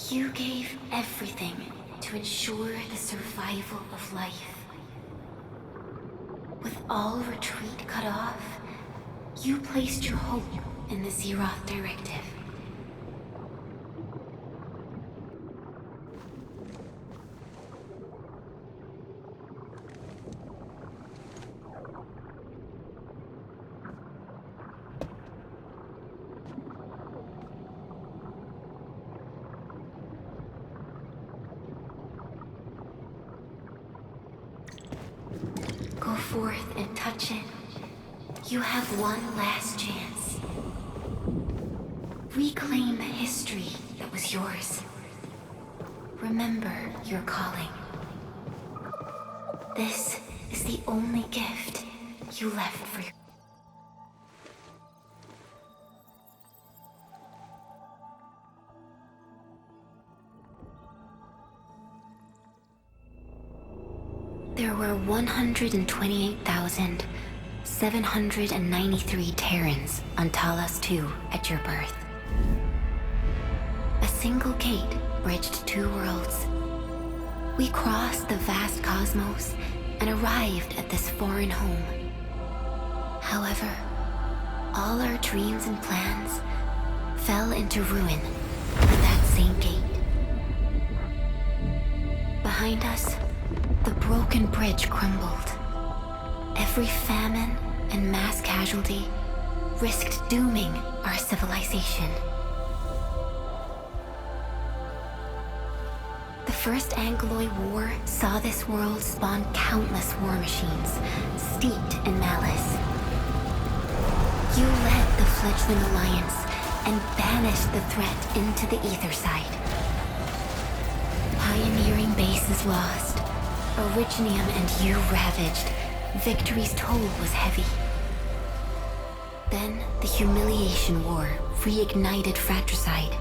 You gave everything to ensure the survival of life. With all retreat cut off, you placed your hope in the Zeroth Directive. Go forth and touch it. You have one last chance. Reclaim the history that was yours. Remember your calling. This is the only gift you left for your... There were 128,793 Terrans on Talos II at your birth. A single gate bridged two worlds. We crossed the vast cosmos and arrived at this foreign home. However, all our dreams and plans fell into ruin at that same gate. Behind us, the broken bridge crumbled. Every famine and mass casualty risked dooming our civilization. The First Angloid War saw this world spawn countless war machines, steeped in malice. You led the fledgling alliance and banished the threat into the ether side. Pioneering bases lost, Originium and you ravaged. Victory's toll was heavy. Then the Humiliation War reignited fratricide,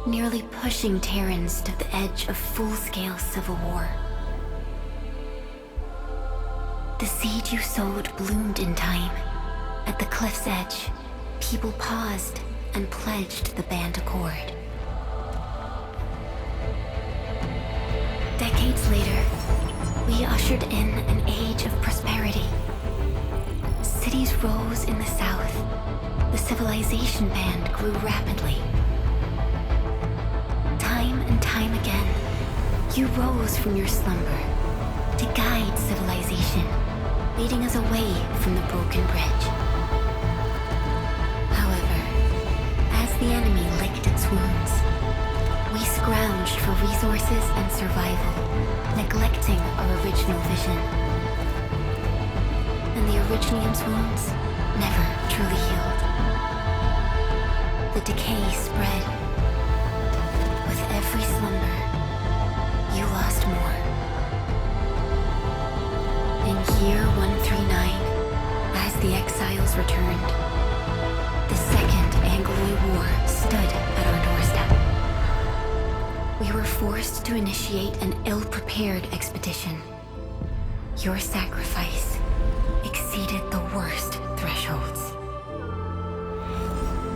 nearly pushing Terrans to the edge of full-scale civil war. The seed you sowed bloomed in time. At the cliff's edge, people paused and pledged the Band Accord. Decades later, we ushered in an age of prosperity. Cities rose in the south. The civilization band grew rapidly. Time and time again, you rose from your slumber to guide civilization, leading us away from the broken bridge. However, as the enemy licked its wounds, we scrounged for resources and survival, neglecting our original vision. And the Originium's wounds never truly healed. The decay spread. With every slumber, you lost more. In year 139, as the exiles returned, the Second Angloid War stood at our doorstep. We were forced to initiate an ill-prepared expedition. Your sacrifice exceeded the worst thresholds.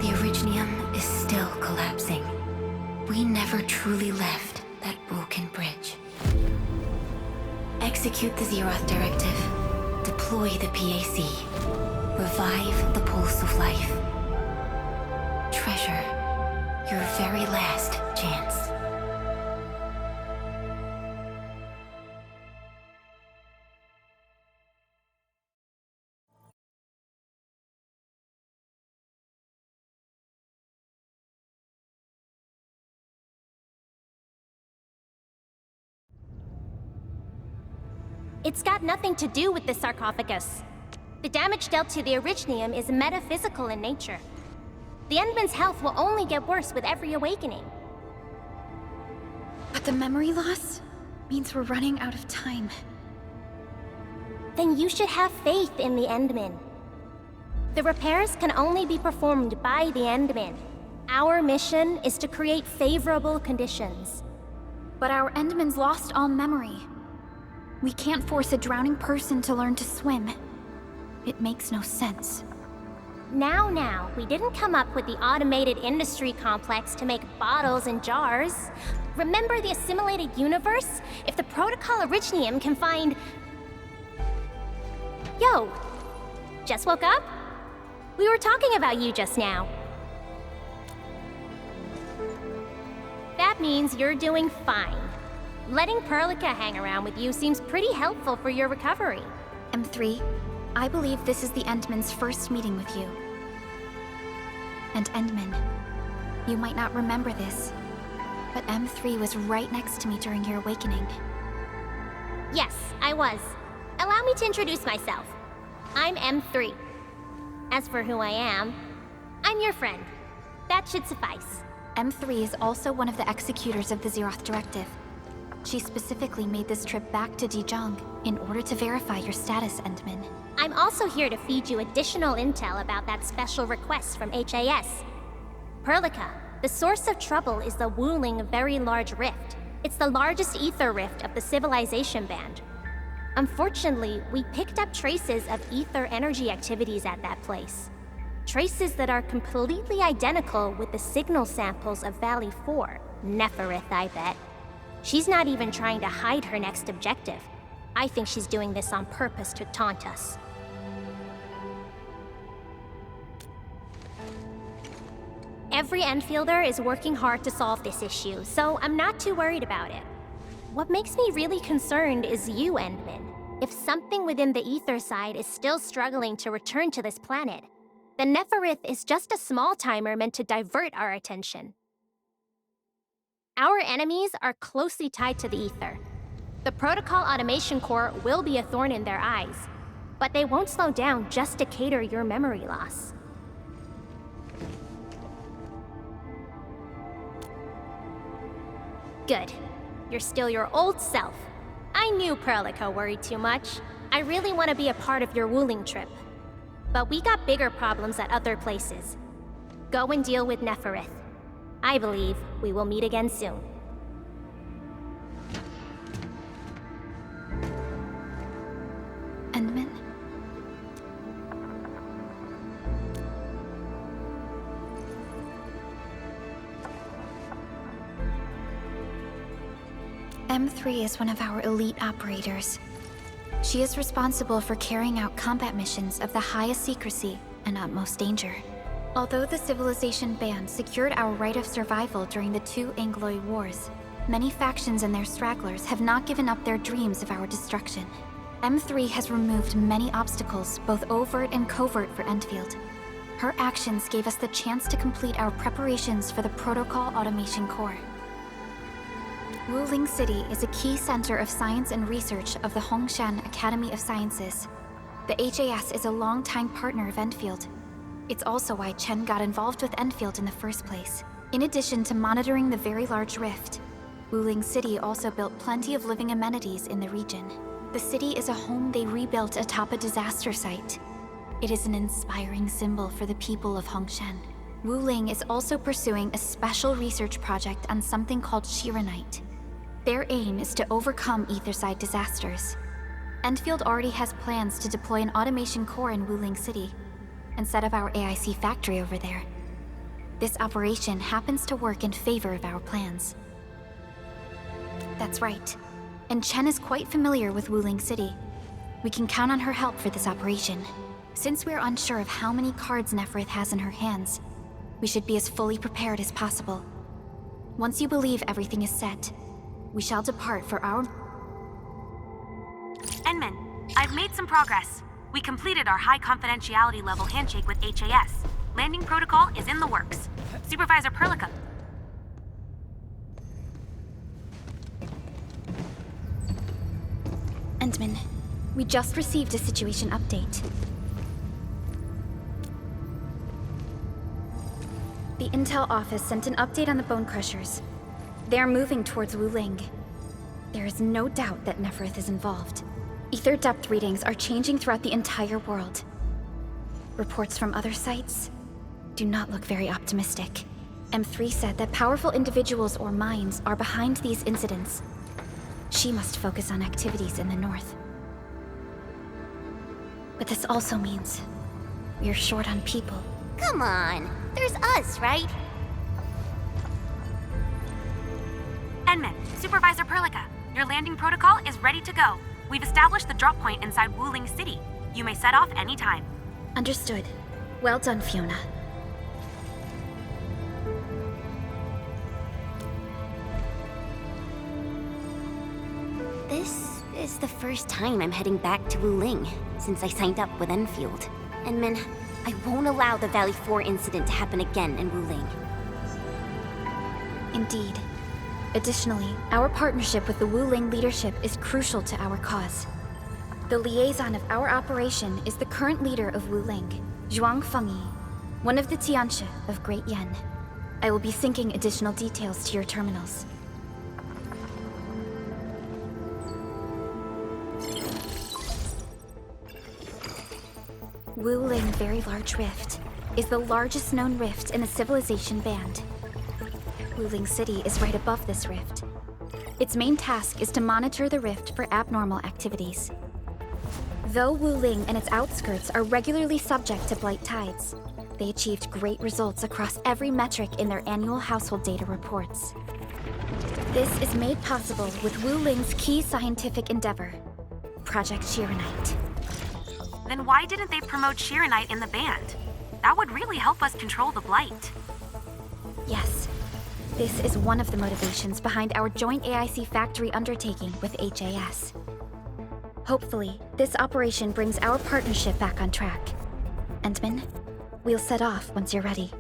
The Originium is still collapsing. We never truly left that broken bridge. Execute the Zeroth Directive. Deploy the PAC. Revive the pulse of life. Treasure your very last chance. It's got nothing to do with the sarcophagus. The damage dealt to the Originium is metaphysical in nature. The Endman's health will only get worse with every awakening. But the memory loss means we're running out of time. Then you should have faith in the Endman. The repairs can only be performed by the Endman. Our mission is to create favorable conditions. But our Endman's lost all memory. We can't force a drowning person to learn to swim. It makes no sense. Now, we didn't come up with the automated industry complex to make bottles and jars. Remember the assimilated universe? If the protocol Originium can find... Yo, just woke up? We were talking about you just now. That means you're doing fine. Letting Perlica hang around with you seems pretty helpful for your recovery. M3, I believe this is the Endman's first meeting with you. And Endman, you might not remember this, but M3 was right next to me during your awakening. Yes, I was. Allow me to introduce myself. I'm M3. As for who I am, I'm your friend. That should suffice. M3 is also one of the executors of the Zeroth Directive. She specifically made this trip back to Dijon in order to verify your status, Endman. I'm also here to feed you additional intel about that special request from HAS. Perlica, the source of trouble is the Wuling Very Large Rift. It's the largest ether rift of the Civilization Band. Unfortunately, we picked up traces of ether energy activities at that place. Traces that are completely identical with the signal samples of Valley 4. Neferith, I bet. She's not even trying to hide her next objective. I think she's doing this on purpose to taunt us. Every Enfielder is working hard to solve this issue, so I'm not too worried about it. What makes me really concerned is you, Endman. If something within the ether side is still struggling to return to this planet, the Neferith is just a small timer meant to divert our attention. Our enemies are closely tied to the ether. The Protocol Automation Core will be a thorn in their eyes, but they won't slow down just to cater your memory loss. Good. You're still your old self. I knew Perlica worried too much. I really want to be a part of your Wuling trip. But we got bigger problems at other places. Go and deal with Neferith. I believe we will meet again soon. Endman? M3 is one of our elite operators. She is responsible for carrying out combat missions of the highest secrecy and utmost danger. Although the Civilization Band secured our right of survival during the 2 Angloid Wars, many factions and their stragglers have not given up their dreams of our destruction. M3 has removed many obstacles, both overt and covert, for Endfield. Her actions gave us the chance to complete our preparations for the Protocol Automation Core. Wuling City is a key center of science and research of the Hongshan Academy of Sciences. The HAS is a longtime partner of Endfield. It's also why Chen got involved with Endfield in the first place. In addition to monitoring the Very Large Rift, Wuling City also built plenty of living amenities in the region. The city is a home they rebuilt atop a disaster site. It is an inspiring symbol for the people of Hongshan. Wuling is also pursuing a special research project on something called Shiranite. Their aim is to overcome Etherside disasters. Endfield already has plans to deploy an automation core in Wuling City and set up our AIC factory over there. This operation happens to work in favor of our plans. That's right. And Chen is quite familiar with Wuling City. We can count on her help for this operation. Since we're unsure of how many cards Neferith has in her hands, we should be as fully prepared as possible. Once you believe everything is set, we shall depart for our... Endman, I've made some progress. We completed our high confidentiality level handshake with HAS. Landing protocol is in the works. Supervisor Perlica. Endman, we just received a situation update. The Intel office sent an update on the Bone Crushers. They are moving towards Wuling. There is no doubt that Neferith is involved. Ether depth readings are changing throughout the entire world. Reports from other sites do not look very optimistic. M3 said that powerful individuals or minds are behind these incidents. She must focus on activities in the north. But this also means we're short on people. Come on, there's us, right? Enman, Supervisor Perlica, your landing protocol is ready to go. We've established the drop point inside Wuling City. You may set off anytime. Understood. Well done, Fiona. This is the first time I'm heading back to Wuling since I signed up with Enfield. And Min, I won't allow the Valley 4 incident to happen again in Wuling. Indeed. Additionally, our partnership with the Wuling leadership is crucial to our cause. The liaison of our operation is the current leader of Wuling, Zhuang Fengyi, one of the Tianxia of Great Yen. I will be syncing additional details to your terminals. Wuling Very Large Rift is the largest known rift in the Civilization Band. Wuling City is right above this rift. Its main task is to monitor the rift for abnormal activities. Though Wuling and its outskirts are regularly subject to blight tides, they achieved great results across every metric in their annual household data reports. This is made possible with Wuling's key scientific endeavor, Project Shiranite. Then why didn't they promote Shiranite in the band? That would really help us control the blight. Yes, this is one of the motivations behind our joint AIC factory undertaking with HAS. Hopefully, this operation brings our partnership back on track. Endman, we'll set off once you're ready.